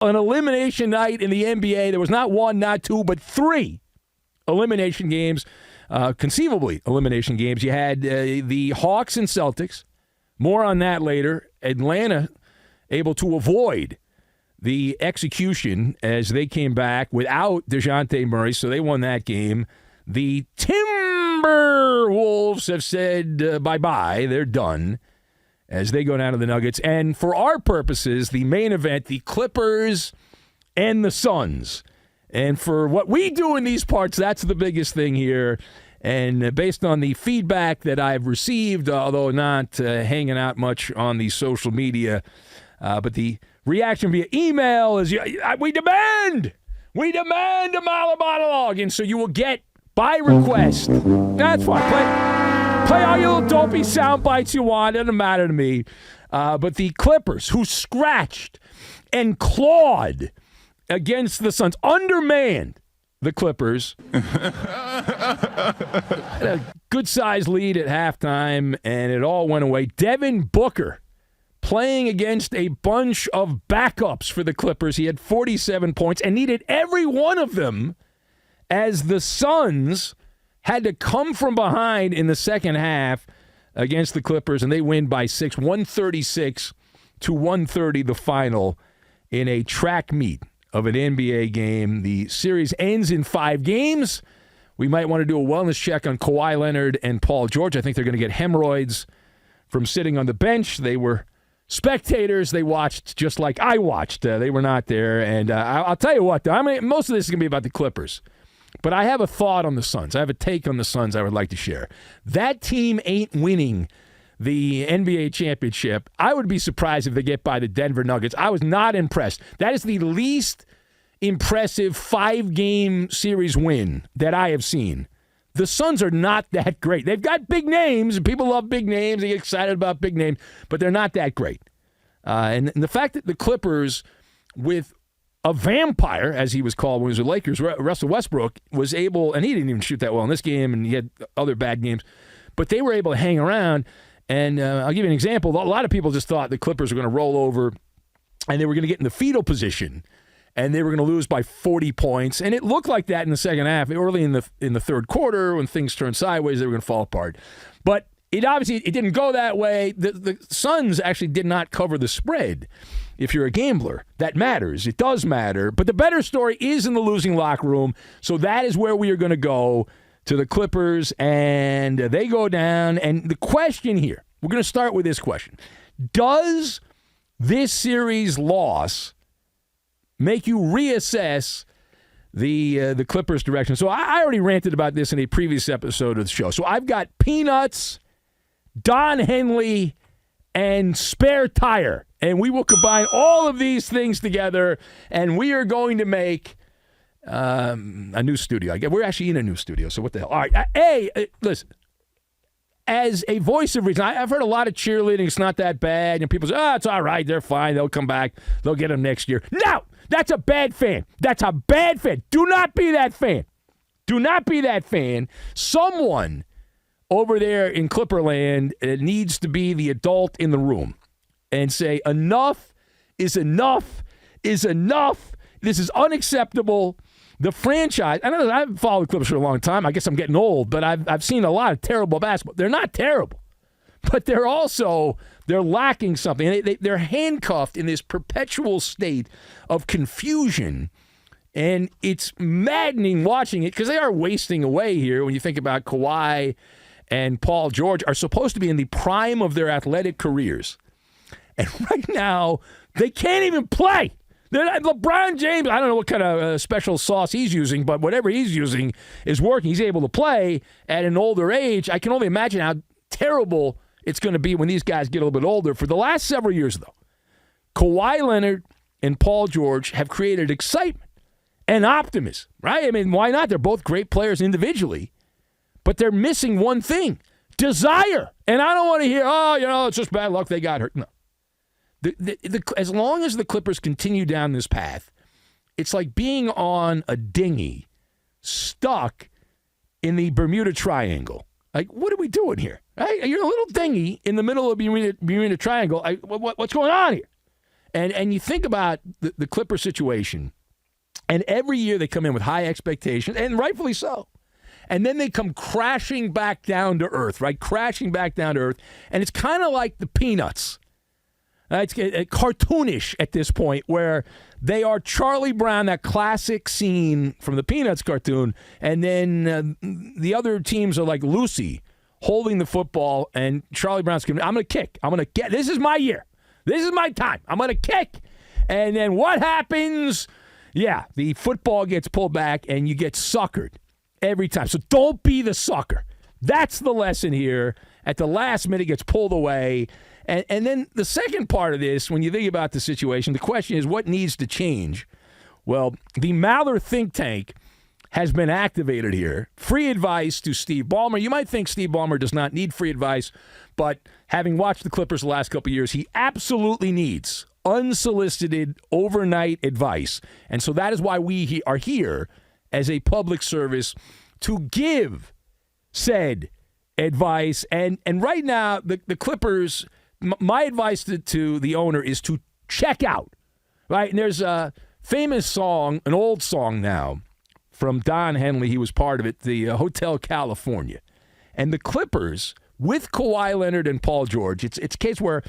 an elimination night in the NBA. There was not one, not two, but three elimination games, conceivably elimination games. You had the Hawks and Celtics. More on that later. Atlanta able to avoid the execution as they came back without DeJounte Murray, so they won that game. The Timberwolves have said bye-bye. They're done as they go down to the Nuggets. And for our purposes, the main event, the Clippers and the Suns. And for what we do in these parts, that's the biggest thing here. And based on the feedback that I've received, although not hanging out much on the social media, but the reaction via email is, we demand a Maller monologue. And so you will get, by request, that's fine, play all your little dopey sound bites you want, it doesn't matter to me. But the Clippers, who scratched and clawed against the Suns, undermanned the Clippers. Had a good-sized lead at halftime, and it all went away. Devin Booker playing against a bunch of backups for the Clippers. He had 47 points and needed every one of them as the Suns had to come from behind in the second half against the Clippers, and they win by 6, 136-130 the final in a track meet of an NBA game. The series ends in 5 games. We might want to do a wellness check on Kawhi Leonard and Paul George. I think they're going to get hemorrhoids from sitting on the bench. They were spectators. They watched just like I watched. They were not there. And I'll tell you what, though, I mean, most of this is going to be about the Clippers. But I have a thought on the Suns. I have a take on the Suns I would like to share. That team ain't winning the NBA championship. I would be surprised if they get by the Denver Nuggets. I was not impressed. That is the least impressive 5-game series win that I have seen. The Suns are not that great. They've got big names, and people love big names. They get excited about big names, but they're not that great. And the fact that the Clippers, with a vampire, as he was called when he was with the Lakers, Russell Westbrook, was able, and he didn't even shoot that well in this game, and he had other bad games, but they were able to hang around. And I'll give you an example. A lot of people just thought the Clippers were going to roll over, and they were going to get in the fetal position, and they were going to lose by 40 points. And it looked like that in the second half. Early in the third quarter, when things turned sideways, they were going to fall apart. But it didn't go that way. The Suns actually did not cover the spread. If you're a gambler, that matters. It does matter. But the better story is in the losing locker room. So that is where we are going to go, to the Clippers, and they go down. And the question here, we're going to start with this question. Does this series loss make you reassess the Clippers' direction? So I already ranted about this in a previous episode of the show. So I've got Peanuts, Don Henley, and Spare Tire. And we will combine all of these things together, and we are going to make a new studio. We're actually in a new studio, so what the hell? All right, listen. As a voice of reason, I've heard a lot of cheerleading. It's not that bad. And people say, it's all right. They're fine. They'll come back. They'll get them next year. No, that's a bad fan. That's a bad fan. Do not be that fan. Do not be that fan. Someone over there in Clipperland needs to be the adult in the room and say, enough is enough is enough. This is unacceptable. The franchise, I've followed the Clippers for a long time. I guess I'm getting old, but I've seen a lot of terrible basketball. They're not terrible, but they're lacking something. They're handcuffed in this perpetual state of confusion, and it's maddening watching it because they are wasting away here. When you think about Kawhi and Paul George are supposed to be in the prime of their athletic careers, and right now they can't even play. LeBron James, I don't know what kind of special sauce he's using, but whatever he's using is working. He's able to play at an older age. I can only imagine how terrible it's going to be when these guys get a little bit older. For the last several years, though, Kawhi Leonard and Paul George have created excitement and optimism, right? I mean, why not? They're both great players individually, but they're missing one thing, desire. And I don't want to hear, it's just bad luck they got hurt. No. As long as the Clippers continue down this path, it's like being on a dinghy stuck in the Bermuda Triangle. Like, what are we doing here? Right? You're a little dinghy in the middle of Bermuda Triangle. What's going on here? And you think about the Clipper situation, and every year they come in with high expectations, and rightfully so. And then they come crashing back down to earth, right? Crashing back down to earth. And it's kind of like the Peanuts. It's cartoonish at this point, where they are Charlie Brown, that classic scene from the Peanuts cartoon, and then the other teams are like Lucy holding the football, and Charlie Brown's going, I'm going to kick. I'm going to get. This is my year. This is my time. I'm going to kick. And then what happens? Yeah, the football gets pulled back, and you get suckered every time. So don't be the sucker. That's the lesson here. At the last minute, it gets pulled away. And then the second part of this, when you think about the situation, the question is, what needs to change? Well, the Maller think tank has been activated here. Free advice to Steve Ballmer. You might think Steve Ballmer does not need free advice, but having watched the Clippers the last couple of years, he absolutely needs unsolicited overnight advice. And so that is why we are here as a public service to give said advice. And right now, the Clippers, my advice to the owner is to check out, right? And there's a famous song, an old song now, from Don Henley. He was part of it, the Hotel California. And the Clippers, with Kawhi Leonard and Paul George, it's a case where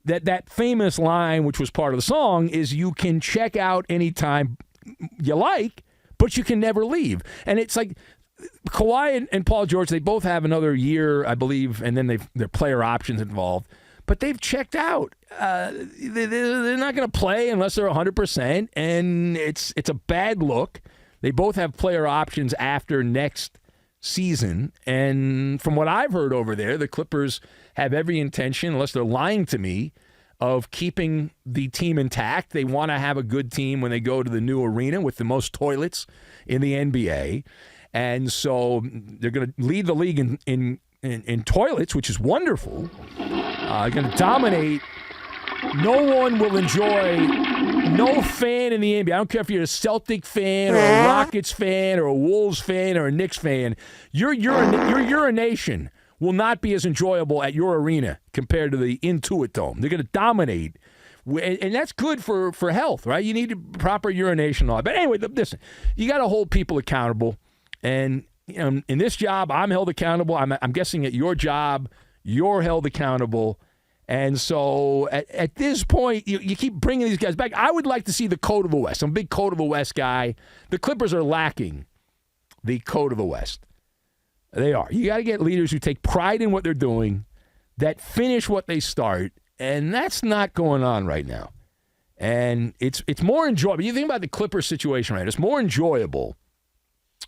that famous line, which was part of the song, is you can check out anytime you like, but you can never leave. And it's like Kawhi and Paul George, they both have another year, I believe, and then their player options involved. But they've checked out. They're not going to play unless they're 100%, and it's a bad look. They both have player options after next season. And from what I've heard over there, the Clippers have every intention, unless they're lying to me, of keeping the team intact. They want to have a good team when they go to the new arena with the most toilets in the NBA. And so they're going to lead the league in toilets, which is wonderful. They're going to dominate. No one will enjoy, no fan in the NBA. I don't care if you're a Celtic fan or a Rockets fan or a Wolves fan or a Knicks fan. Your urination will not be as enjoyable at your arena compared to the Intuit Dome. They're going to dominate. And that's good for health, right? You need proper urination and all that. But anyway, listen, you got to hold people accountable. And in this job, I'm held accountable. I'm guessing at your job, you're held accountable. And so at this point, you keep bringing these guys back. I would like to see the code of the West. I'm a big code of the West guy. The Clippers are lacking the code of the West. They are. You got to get leaders who take pride in what they're doing, that finish what they start, and that's not going on right now. And it's more enjoyable. You think about the Clippers situation, right? It's more enjoyable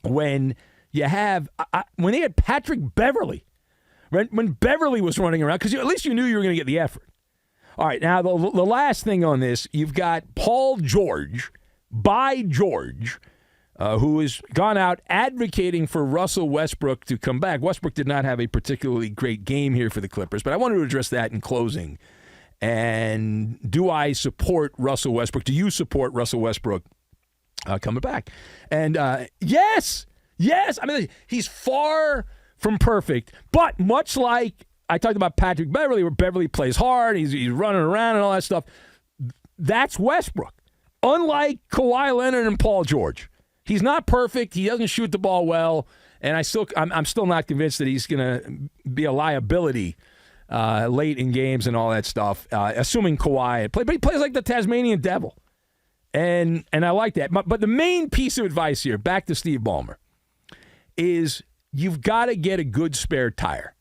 when you have when they had Patrick Beverley. When Beverly was running around, because at least you knew you were going to get the effort. All right, now the last thing on this, you've got Paul George, by George, who has gone out advocating for Russell Westbrook to come back. Westbrook did not have a particularly great game here for the Clippers, but I wanted to address that in closing. And do I support Russell Westbrook? Do you support Russell Westbrook coming back? And yes. I mean, he's far from perfect, but much like I talked about Patrick Beverly, where Beverly plays hard, he's running around and all that stuff. That's Westbrook. Unlike Kawhi Leonard and Paul George, he's not perfect. He doesn't shoot the ball well, and I'm still not convinced that he's going to be a liability late in games and all that stuff. Assuming Kawhi play, but he plays like the Tasmanian Devil, and I like that. But the main piece of advice here, back to Steve Ballmer, is you've got to get a good spare tire.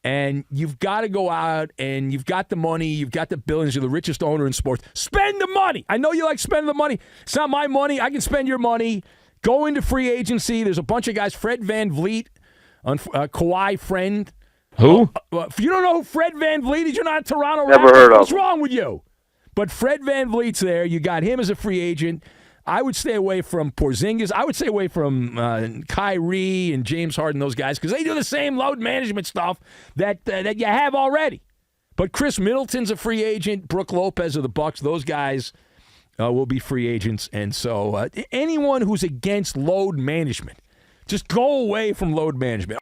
And you've got to go out and you've got the money, you've got the billions, you're the richest owner in sports. Spend the money. I know you like spending the money. It's not my money. I can spend your money. Go into free agency. There's a bunch of guys. Fred VanVleet, Kawhi friend. Who? If you don't know who Fred VanVleet is, you're not a Toronto Raptor. Never heard of What's him. wrong with you? But Fred VanVleet's there. You got him as a free agent. I would stay away from Porzingis. I would stay away from Kyrie and James Harden, those guys, because they do the same load management stuff that you have already. But Chris Middleton's a free agent. Brook Lopez of the Bucks, those guys will be free agents. And so anyone who's against load management, just go away from load management.